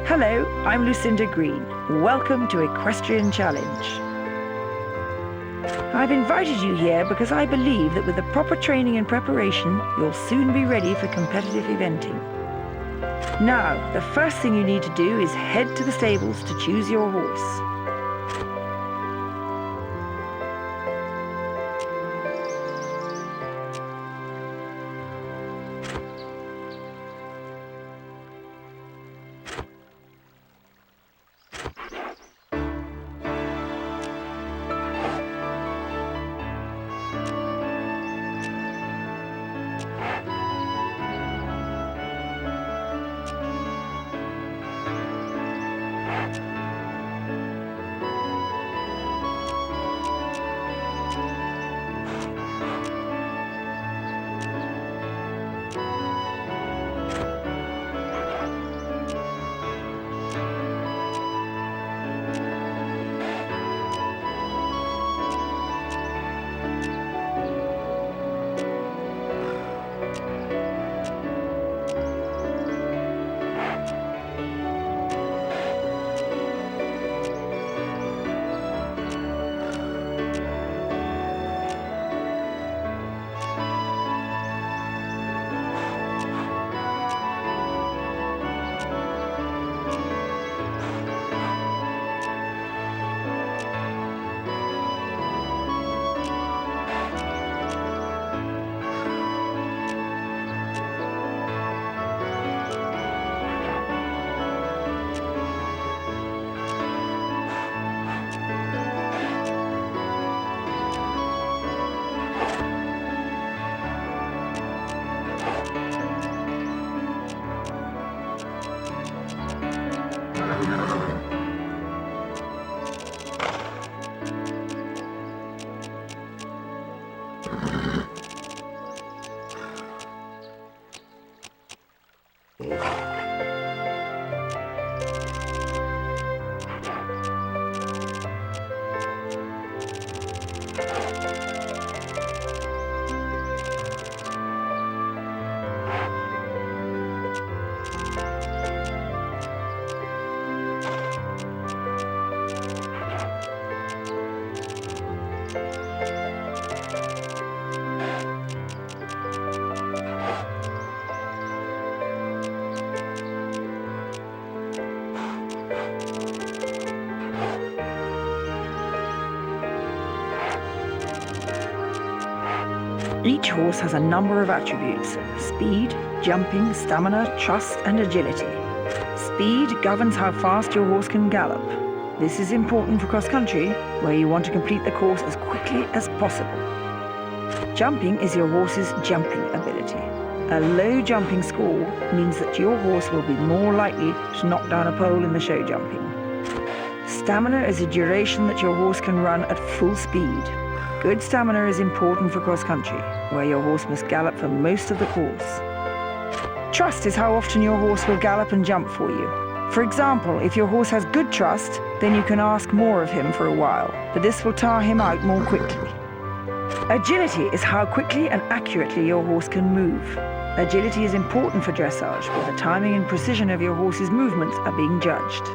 Hello, I'm Lucinda Green. Welcome to Equestrian Challenge. I've invited you here because I believe that with the proper training and preparation, you'll soon be ready for competitive eventing. Now, the first thing you need to do is head to the stables to choose your horse. Each horse has a number of attributes: speed, jumping, stamina, trust, and agility. Speed governs how fast your horse can gallop. This is important for cross-country, where you want to complete the course as quickly as possible. Jumping is your horse's jumping ability. A low jumping score means that your horse will be more likely to knock down a pole in the show jumping. Stamina is a duration that your horse can run at full speed. Good stamina is important for cross-country, where your horse must gallop for most of the course. Trust is how often your horse will gallop and jump for you. For example, if your horse has good trust, then you can ask more of him for a while, but this will tire him out more quickly. Agility is how quickly and accurately your horse can move. Agility is important for dressage, where the timing and precision of your horse's movements are being judged.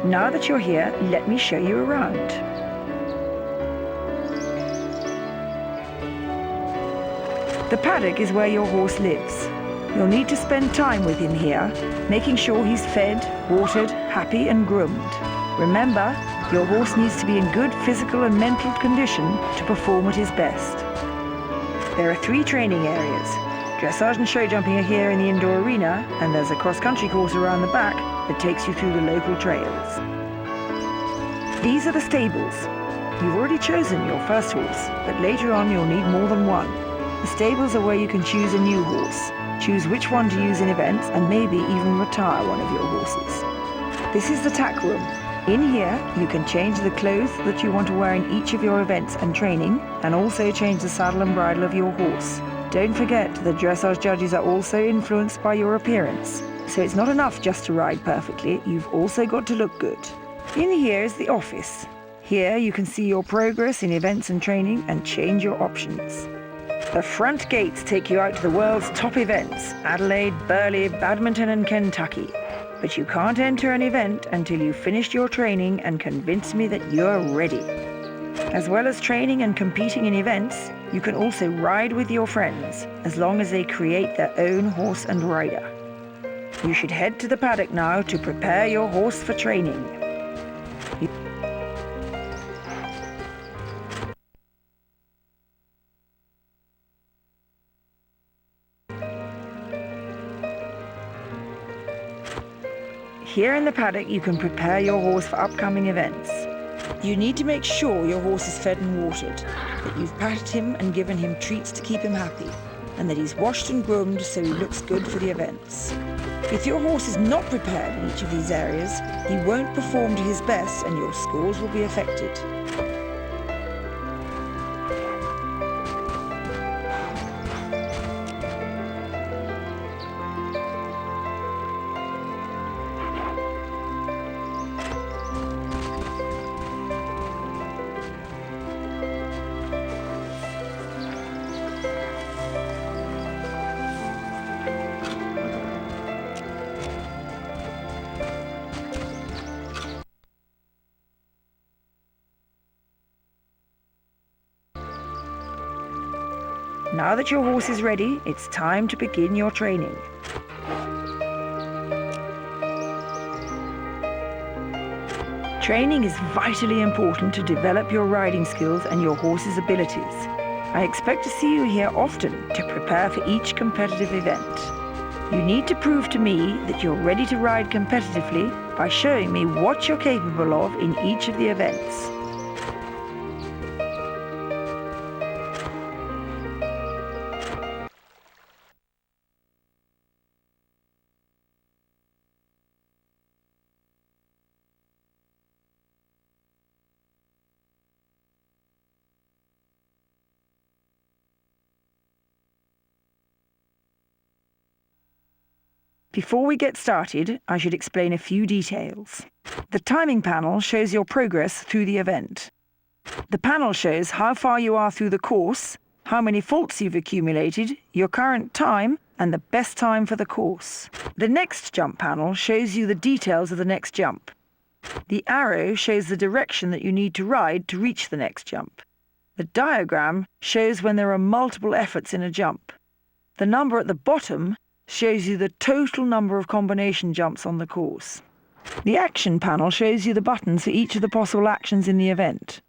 Now that you're here, let me show you around. The paddock is where your horse lives. You'll need to spend time with him here, making sure he's fed, watered, happy and groomed. Remember, your horse needs to be in good physical and mental condition to perform at his best. There are 3 training areas: Dressage and show jumping are here in the indoor arena, and there's a cross-country course around the back that takes you through the local trails. These are the stables. You've already chosen your first horse, but later on you'll need more than one. The stables are where you can choose a new horse, choose which one to use in events, and maybe even retire one of your horses. This is the tack room. In here, you can change the clothes that you want to wear in each of your events and training, and also change the saddle and bridle of your horse. Don't forget, the dressage judges are also influenced by your appearance. So it's not enough just to ride perfectly, you've also got to look good. In here is the office. Here you can see your progress in events and training and change your options. The front gates take you out to the world's top events, Adelaide, Burley, Badminton and Kentucky. But you can't enter an event until you've finished your training and convinced me that you're ready. As well as training and competing in events, you can also ride with your friends, as long as they create their own horse and rider. You should head to the paddock now to prepare your horse for training. Here in the paddock you can prepare your horse for upcoming events. You need to make sure your horse is fed and watered, that you've patted him and given him treats to keep him happy, and that he's washed and groomed so he looks good for the events. If your horse is not prepared in each of these areas, he won't perform to his best and your scores will be affected. Now that your horse is ready, it's time to begin your training. Training is vitally important to develop your riding skills and your horse's abilities. I expect to see you here often to prepare for each competitive event. You need to prove to me that you're ready to ride competitively by showing me what you're capable of in each of the events. Before we get started, I should explain a few details. The timing panel shows your progress through the event. The panel shows how far you are through the course, how many faults you've accumulated, your current time, and the best time for the course. The next jump panel shows you the details of the next jump. The arrow shows the direction that you need to ride to reach the next jump. The diagram shows when there are multiple efforts in a jump. The number at the bottom shows you the total number of combination jumps on the course. The action panel shows you the buttons for each of the possible actions in the event.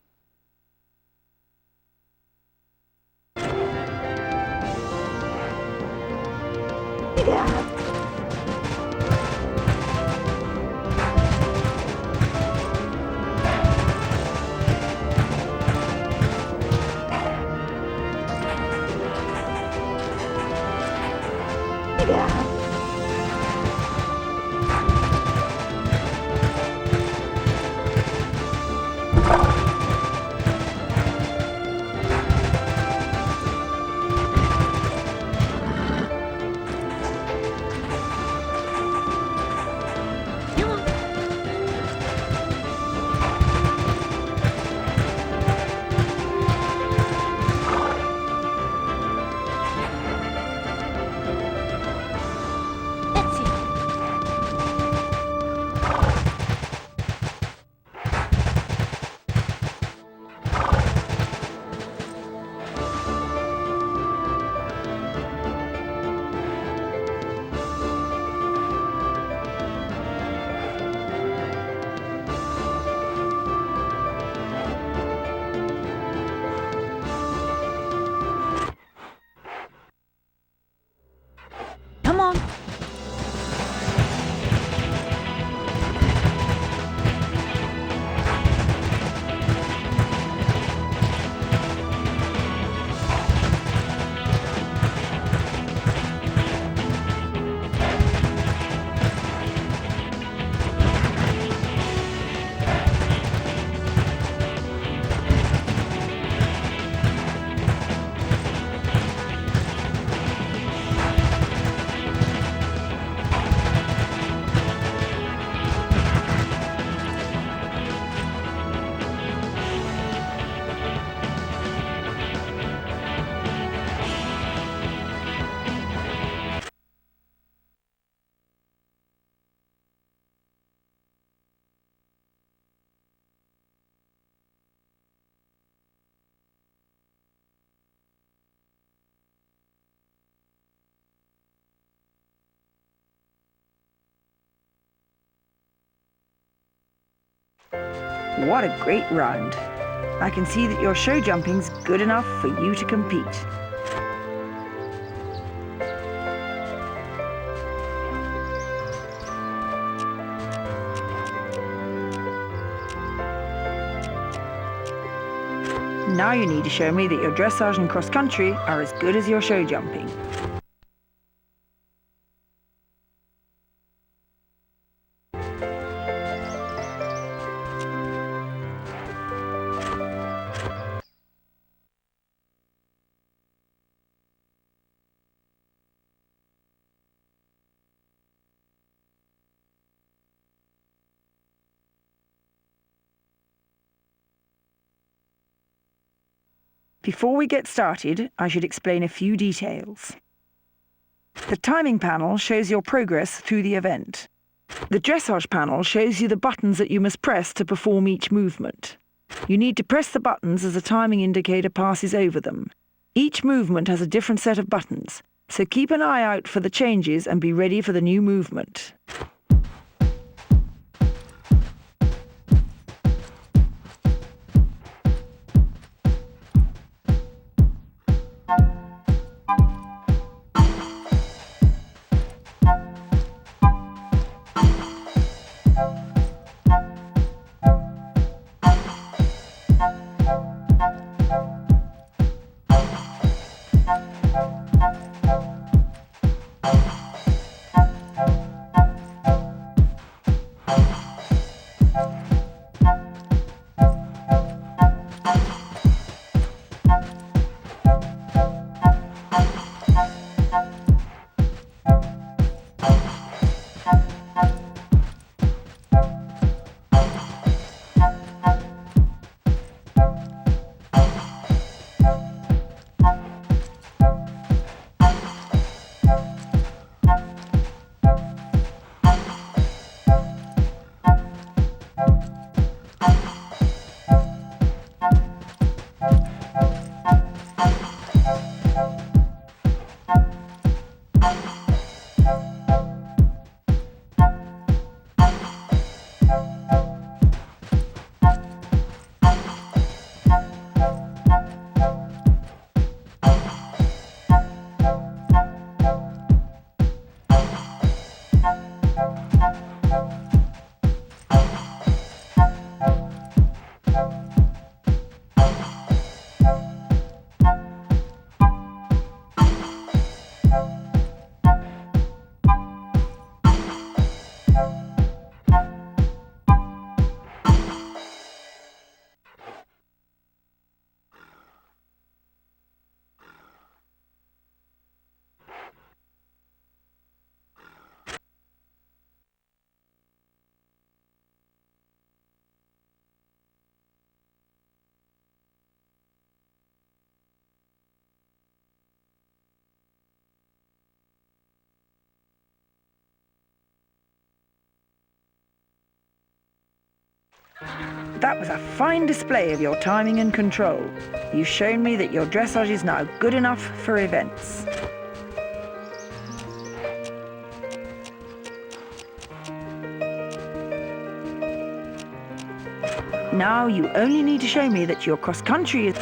What a great round. I can see that your show jumping's good enough for you to compete. Now you need to show me that your dressage and cross-country are as good as your show jumping. Before we get started, I should explain a few details. The timing panel shows your progress through the event. The dressage panel shows you the buttons that you must press to perform each movement. You need to press the buttons as a timing indicator passes over them. Each movement has a different set of buttons, so keep an eye out for the changes and be ready for the new movement. That was a fine display of your timing and control. You've shown me that your dressage is now good enough for events. Now you only need to show me that your cross-country is...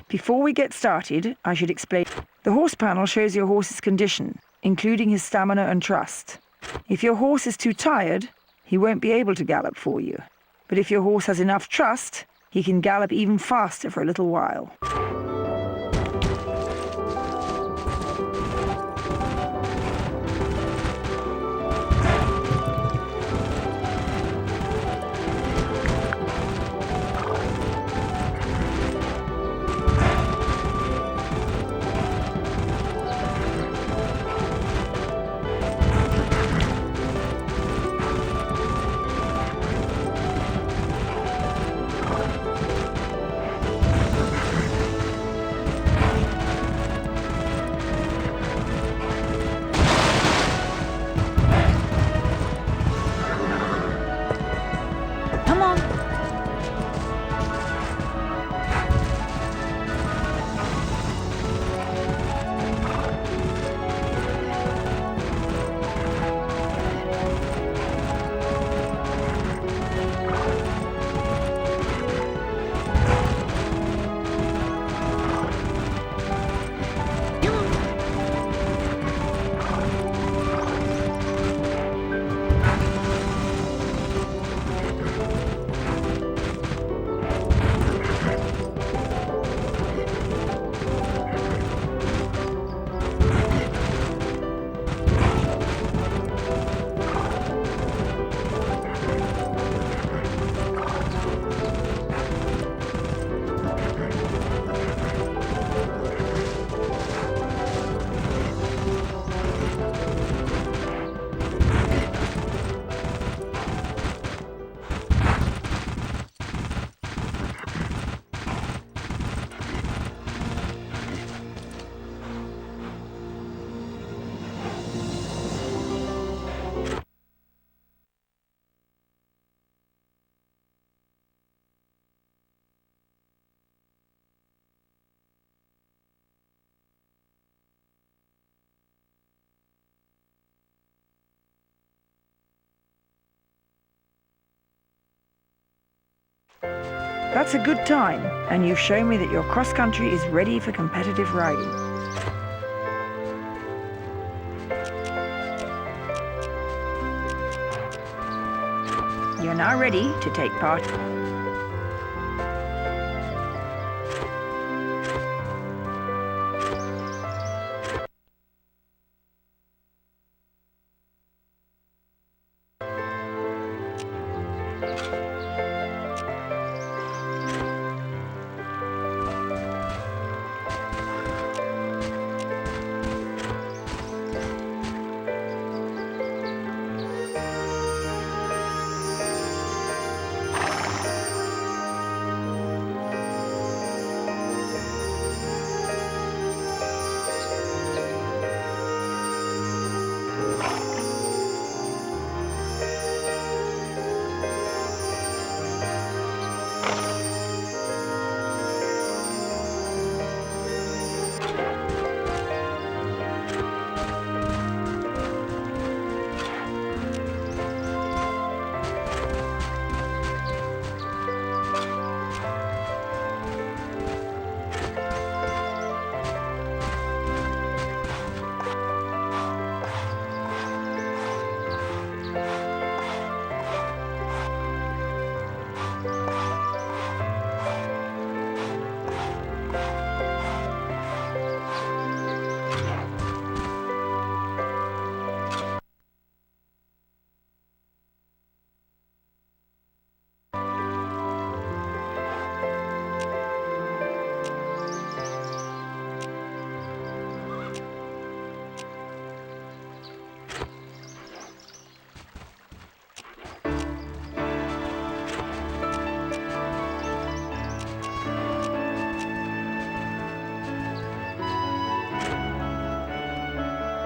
Before we get started, I should explain. The horse panel shows your horse's condition, including his stamina and trust. If your horse is too tired, he won't be able to gallop for you. But if your horse has enough trust, he can gallop even faster for a little while. That's a good time, and you've shown me that your cross-country is ready for competitive riding. You're now ready to take part.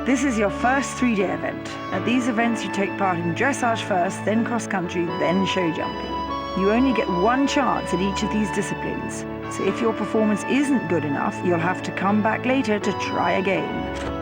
This is your first 3-day event. At these events you take part in dressage first, then cross-country, then show jumping. You only get one chance at each of these disciplines, so if your performance isn't good enough, you'll have to come back later to try again.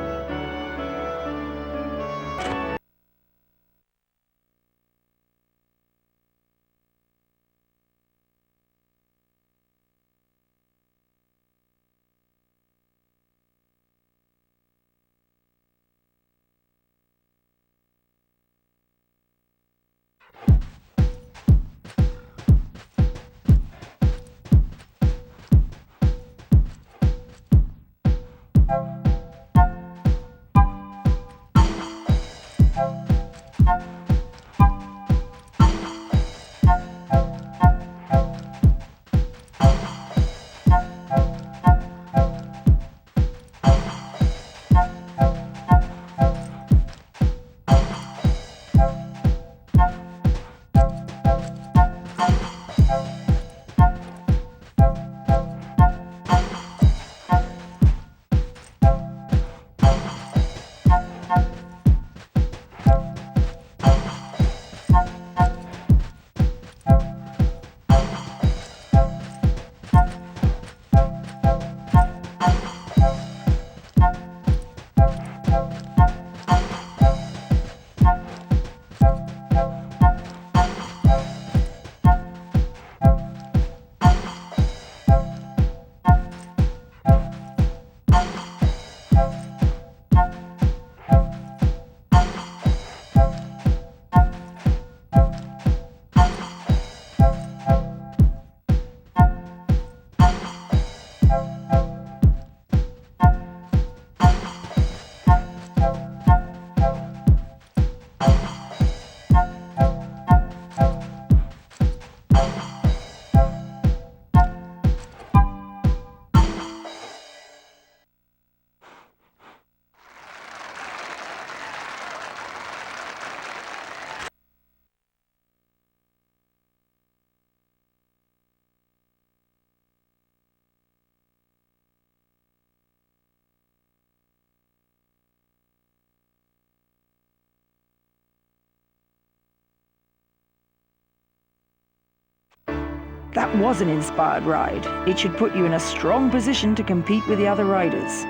That was an inspired ride. It should put you in a strong position to compete with the other riders.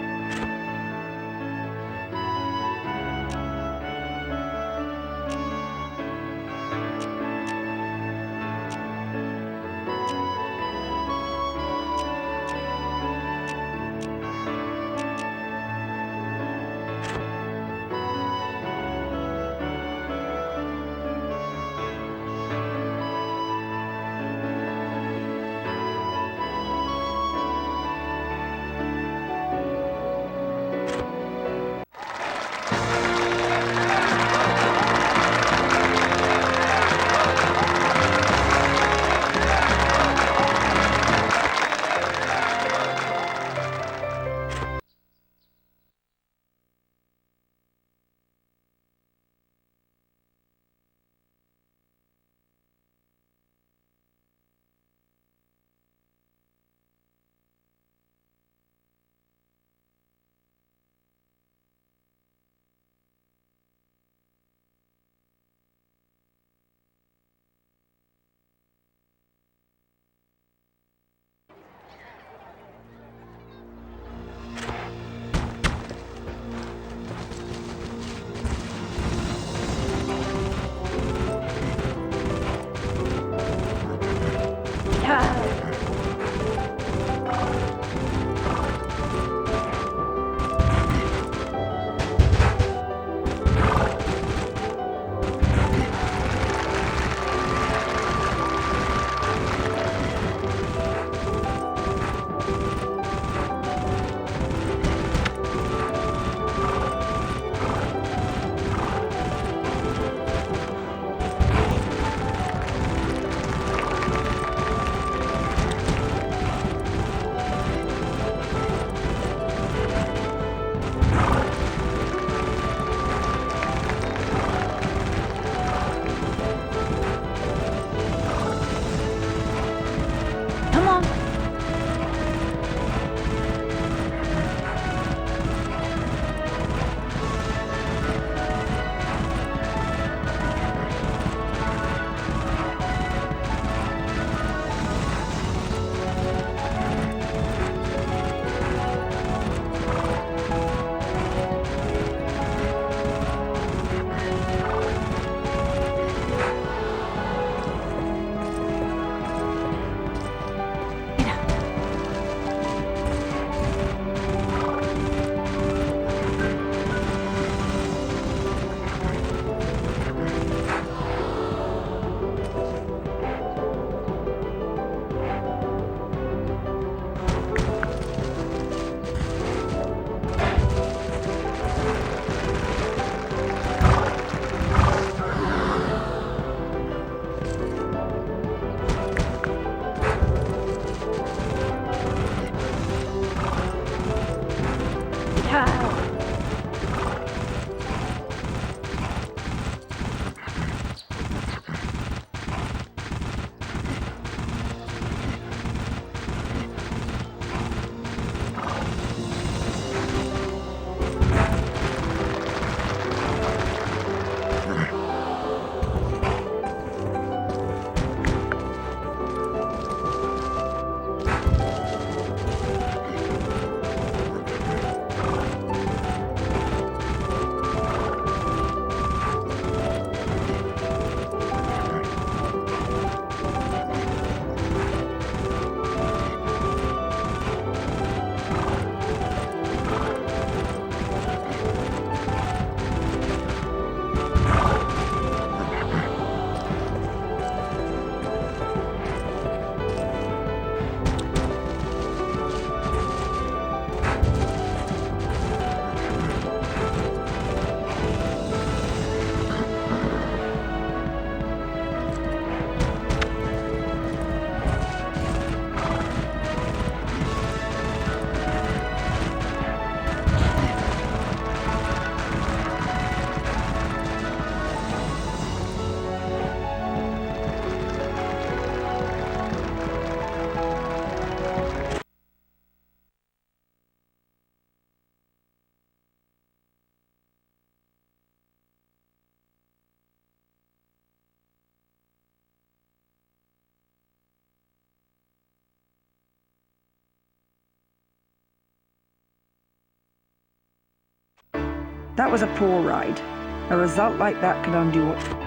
That was a poor ride. A result like that can undo what...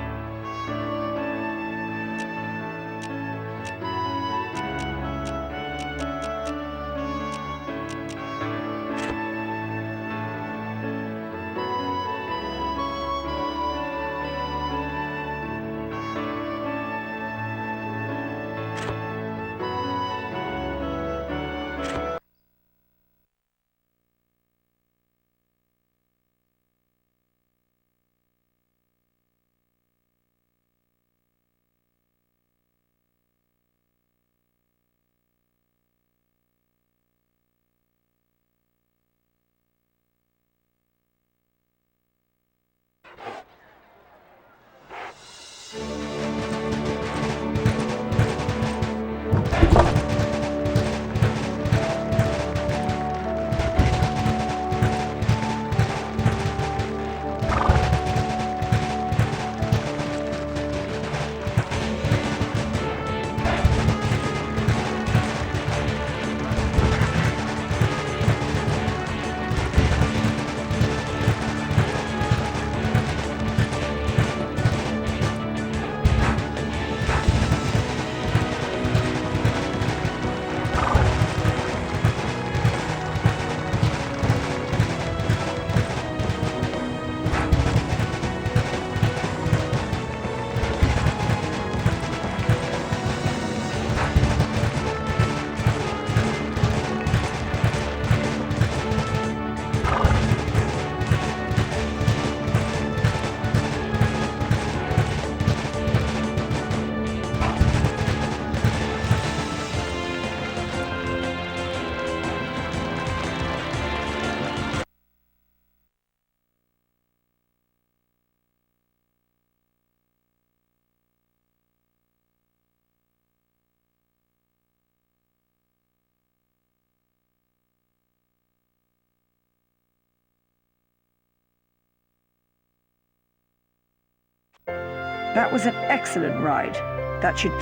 That was an excellent ride. That should...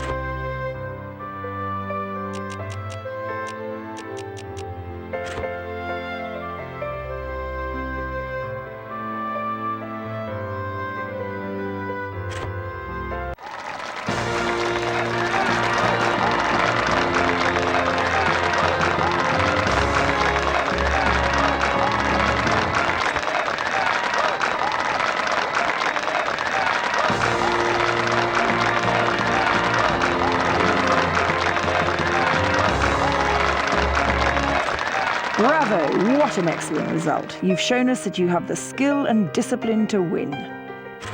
Bravo! What an excellent result. You've shown us that you have the skill and discipline to win.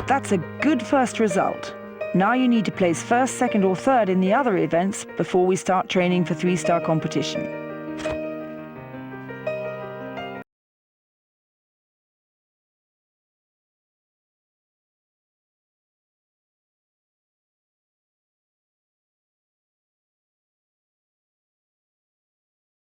That's a good first result. Now you need to place first, second or third in the other events before we start training for 3-star competition.